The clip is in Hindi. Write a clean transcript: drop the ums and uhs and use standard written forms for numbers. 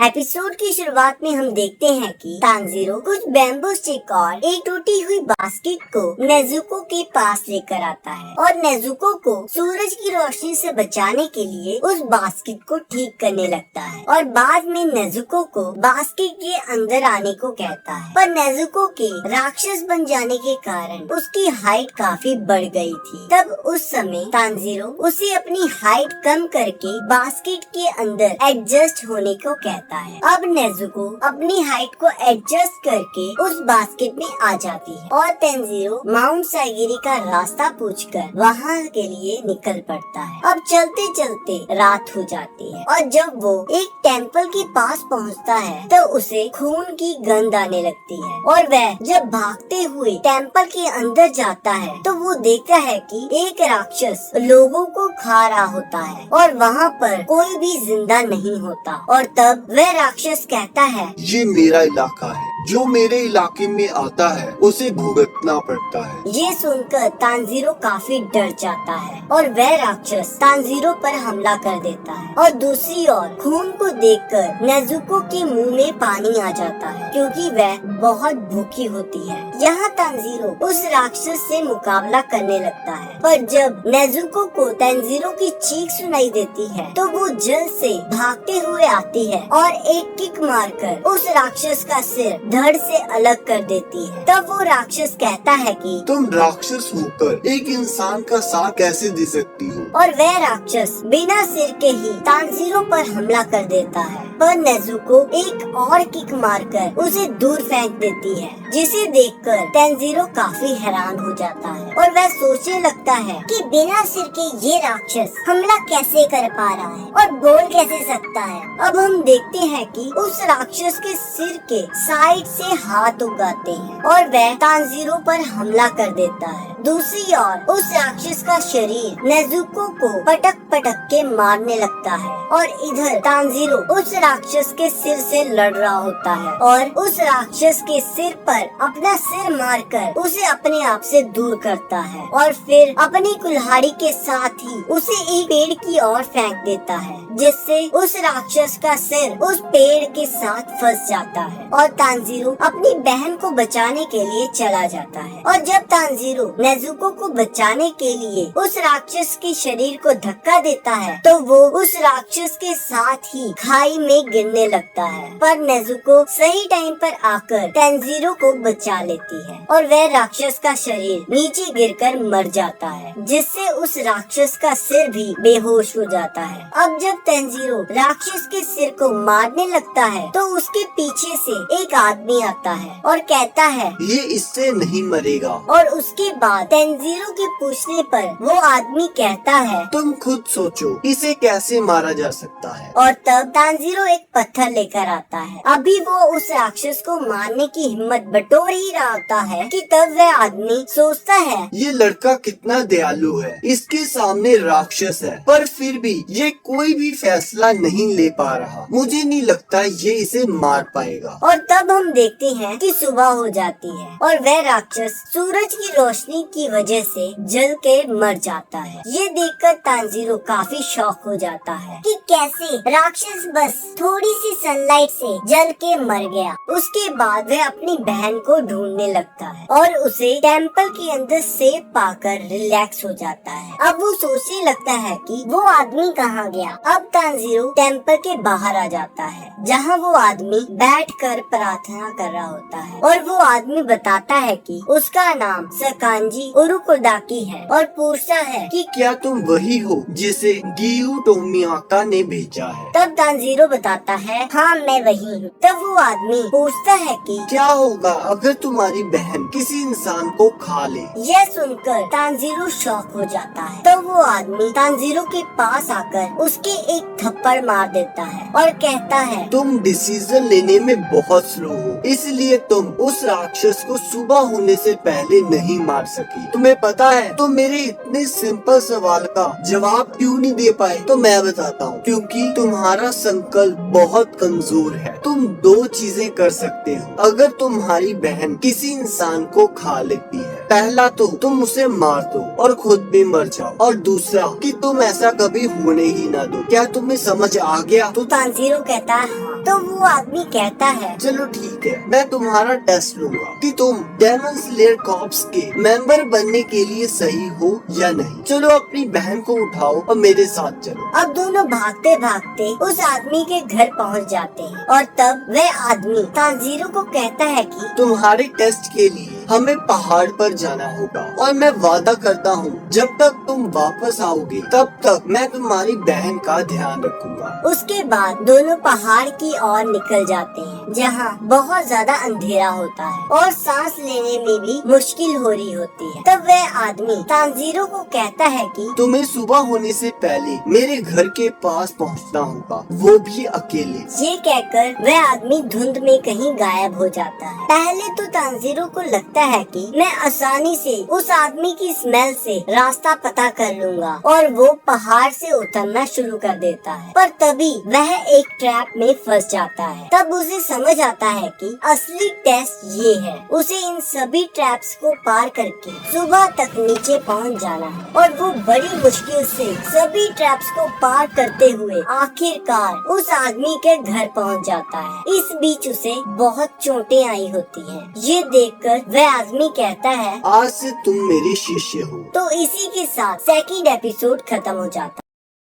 एपिसोड की शुरुआत में हम देखते हैं कि तानजीरो कुछ बैम्बू स्टिक और एक टूटी हुई बास्केट को नेजुको के पास लेकर आता है और नेजुको को सूरज की रोशनी से बचाने के लिए उस बास्केट को ठीक करने लगता है और बाद में नेजुको को बास्केट के अंदर आने को कहता है। पर नेजुको के राक्षस बन जाने के कारण उसकी हाइट काफी बढ़ गई थी। तब उस समय तानजीरो उसे अपनी हाइट कम करके बास्केट के अंदर एडजस्ट होने को कहता है। अब नेजुको अपनी हाइट को एडजस्ट करके उस बास्केट में आ जाती है और तानजीरो माउंट साइगिरी का रास्ता पूछकर वहाँ के लिए निकल पड़ता है। अब चलते चलते रात हो जाती है और जब वो एक टेम्पल के पास पहुँचता है तो उसे खून की गंध आने लगती है और वह जब भागते हुए टेम्पल के अंदर जाता है तो वो देखता है कि एक राक्षस लोगों को खा रहा होता है और वहाँ पर कोई भी जिंदा नहीं होता। और तब वह राक्षस कहता है, ये मेरा इलाका है, जो मेरे इलाके में आता है उसे भुगतना पड़ता है। ये सुनकर तानजीरो काफी डर जाता है और वह राक्षस तानजीरो पर हमला कर देता है और दूसरी ओर खून को देखकर नेजुको के मुंह में पानी आ जाता है क्योंकि वह बहुत भूखी होती है। यहाँ तानजीरो उस राक्षस से मुकाबला करने लगता है पर जब नेजुको को तानजीरो की चीख सुनाई देती है तो वो जल्द से भागते हुए आती है और एक किक मारकर उस राक्षस का सिर धड़ से अलग कर देती है। तब वो राक्षस कहता है कि तुम राक्षस होकर एक इंसान का साथ कैसे दे सकती हो? और वह राक्षस बिना सिर के ही तानजीरो पर हमला कर देता है पर नेजुको एक और किक मारकर उसे दूर फेंक देती है जिसे देखकर तानजीरो काफी हैरान हो जाता है और वह सोचने लगता है कि बिना सिर के ये राक्षस हमला कैसे कर पा रहा है और बोल कैसे सकता है। अब हम देखते हैं कि उस राक्षस के सिर के साइड से हाथ उगाते हैं और वह तानजीरो पर हमला कर देता है। दूसरी ओर उस राक्षस का शरीर नेजुको को पटक पटक के मारने लगता है और इधर तानजीरो उस राक्षस के सिर से लड़ रहा होता है और उस राक्षस के सिर पर अपना सिर मारकर उसे अपने आप से दूर करता है और फिर अपनी कुल्हाड़ी के साथ ही उसे एक पेड़ की ओर फेंक देता है जिससे उस राक्षस का सिर उस पेड़ के साथ फंस जाता है और तानजीरो अपनी बहन को बचाने के लिए चला जाता है। और जब तानजीरो नेजुको को बचाने के लिए उस राक्षस के शरीर को धक्का देता है तो वो उस राक्षस के साथ ही खाई में गिरने लगता है पर नेजुको सही टाइम पर आकर तानजीरो को बचा लेती है और वह राक्षस का शरीर नीचे गिरकर मर जाता है जिससे उस राक्षस का सिर भी बेहोश हो जाता है। अब जब तानजीरो राक्षस के सिर को मारने लगता है तो उसके पीछे से एक आदमी आता है और कहता है, ये इससे नहीं मरेगा। और उसके बाद तानजीरो के पूछने पर वो आदमी कहता है, तुम खुद सोचो इसे कैसे मारा जा सकता है। और तब तानजीरो एक पत्थर लेकर आता है। अभी वो उस राक्षस को मारने की हिम्मत बटोर ही रहा होता है कि तब वह आदमी सोचता है, ये लड़का कितना दयालु है, इसके सामने राक्षस है पर फिर भी ये कोई भी फैसला नहीं ले पा रहा, मुझे नहीं लगता ये इसे मार पाएगा। और तब हम देखते हैं कि सुबह हो जाती है और वह राक्षस सूरज की रोशनी की वजह से जल के मर जाता है। ये देखकर तानजीरो काफी शॉक हो जाता है कि कैसे राक्षस बस थोड़ी सी सनलाइट से जल के मर गया। उसके बाद वह अपनी बहन को ढूंढने लगता है और उसे टेम्पल के अंदर सेफ पाकर रिलैक्स हो जाता है। अब वो सोचने लगता है कि वो आदमी कहाँ गया। अब तानजीरो टेम्पल के बाहर आ जाता है जहाँ वो आदमी बैठकर प्रार्थना कर रहा होता है और वो आदमी बताता है कि उसका नाम सकांजी उरुकोदाकी है और पूछता है कि क्या तुम वही हो जिसे गियू टोमियाका ने भेजा है। तब तानजीरो बताता है, हाँ मैं वही हूँ। तब वो आदमी पूछता है कि क्या होगा अगर तुम्हारी बहन किसी इंसान को खा ले। यह सुनकर तानजीरो शॉक हो जाता है। तो वो आदमी तानजीरो के पास आकर उसके एक थप्पड़ मार देता है और कहता है, तुम डिसीजन लेने में बहुत स्लो हो, इसलिए तुम उस राक्षस को सुबह होने से पहले नहीं मार सकी। तुम्हें पता है तुम मेरे इतने सिंपल सवाल का जवाब क्यों नहीं दे पाए? तो मैं बताता हूँ, क्योंकि तुम्हारा संकल्प बहुत कमजोर है। तुम दो चीजें कर सकते हो अगर तुम्हारी बहन किसी इंसान को खा लेती है। पहला तो तुम उसे मार दो और खुद भी मर जाओ, और दूसरा कि तुम ऐसा कभी होने ही ना दो। क्या तुम्हें समझ आ गया? तो तानजीरो कहता है हाँ। तो वो आदमी कहता है चलो ठीक है, मैं तुम्हारा टेस्ट लूंगा कि तुम डेमन स्लेयर कॉर्प्स के मेंबर बनने के लिए सही हो या नहीं। चलो अपनी बहन को उठाओ और मेरे साथ चलो। अब दोनों भागते भागते उस आदमी के घर पहुंच जाते हैं और तब वह आदमी तानजीरो को कहता है कि तुम्हारे टेस्ट के लिए हमें पहाड़ पर जाना होगा, और मैं वादा करता हूँ जब तक तुम वापस आओगे तब तक मैं तुम्हारी बहन का ध्यान रखूंगा। उसके बाद दोनों पहाड़ की ओर निकल जाते हैं जहाँ बहुत ज्यादा अंधेरा होता है और सांस लेने में भी मुश्किल हो रही होती है। तब वह आदमी तानजीरो को कहता है कि तुम्हें सुबह होने से पहले मेरे घर के पास पहुँचना होगा, वो भी अकेले। ये कहकर वह आदमी धुंध में कहीं गायब हो जाता है। पहले तो तानजीरो को लगता है कि मैं आसानी से उस आदमी की स्मेल से रास्ता पता कर लूंगा और वो पहाड़ से उतरना शुरू कर देता है, पर तभी वह एक ट्रैप में फंस जाता है। तब उसे समझ आता है कि असली टेस्ट ये है, उसे इन सभी ट्रैप्स को पार करके सुबह तक नीचे पहुंच जाना है, और वो बड़ी मुश्किल से सभी ट्रैप्स को पार करते हुए आखिरकार उस आदमी के घर पहुंच जाता है। इस बीच उसे बहुत चोटें आई होती हैं। ये देखकर वह आदमी कहता है आज से तुम मेरे शिष्य हो। तो इसी के साथ सेकंड एपिसोड खत्म हो जाता है।